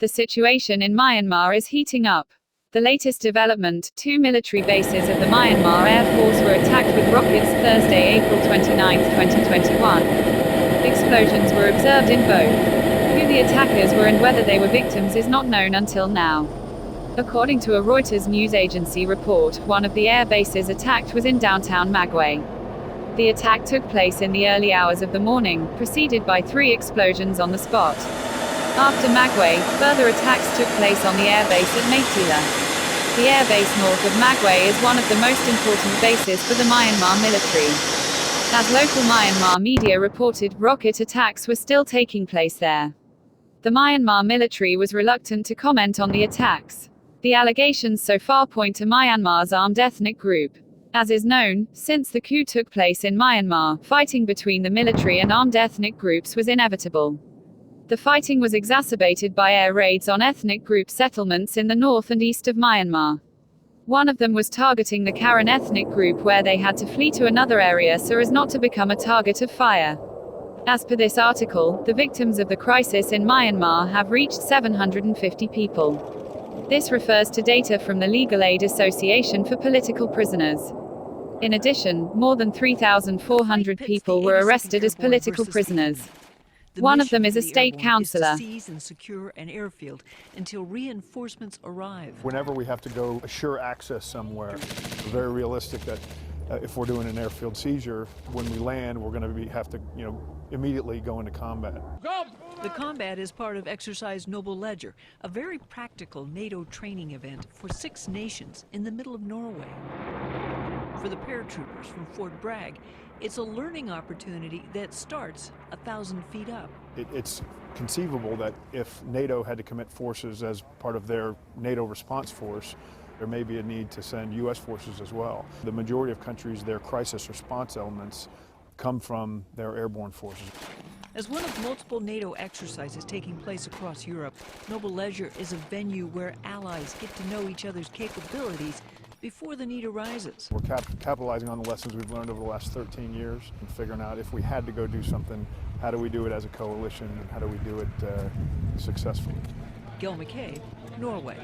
The situation in Myanmar is heating up. The latest development, 2 military bases of the Myanmar Air Force were attacked with rockets Thursday, April 29, 2021. Explosions were observed in both. Who the attackers were and whether they were victims is not known until now. According to a Reuters news agency report, one of the air bases attacked was in downtown Magway. The attack took place in the early hours of the morning, preceded by 3 explosions on the spot. After Magway, further attacks took place on the airbase at Maitila. The airbase north of Magway is one of the most important bases for the Myanmar military. As local Myanmar media reported, rocket attacks were still taking place there. The Myanmar military was reluctant to comment on the attacks. The allegations so far point to Myanmar's armed ethnic group. As is known, since the coup took place in Myanmar, fighting between the military and armed ethnic groups was inevitable. The fighting was exacerbated by air raids on ethnic group settlements in the north and east of Myanmar. One of them was targeting the Karen ethnic group, where they had to flee to another area so as not to become a target of fire. As per this article, the victims of the crisis in Myanmar have reached 750 people. This refers to data from the Legal Aid Association for Political Prisoners. In addition, more than 3,400 people were arrested as political prisoners. One of them is a state councillor. To seize and secure an airfield until reinforcements arrive. Whenever we have to go assure access somewhere, we're very realistic that if we're doing an airfield seizure, when we land, we're going to have to, immediately go into combat. The combat is part of Exercise Noble Ledger, a very practical NATO training event for 6 nations in the middle of Norway. For the paratroopers from Fort Bragg, it's a learning opportunity that starts 1,000 feet up. It's conceivable that if NATO had to commit forces as part of their NATO response force, there may be a need to send U.S. forces as well. The majority of countries, their crisis response elements come from their airborne forces. As one of multiple NATO exercises taking place across Europe, Noble Leisure is a venue where allies get to know each other's capabilities before the need arises. We're capitalizing on the lessons we've learned over the last 13 years and figuring out if we had to go do something, how do we do it as a coalition and how do we do it successfully. Gil McCabe, Norway.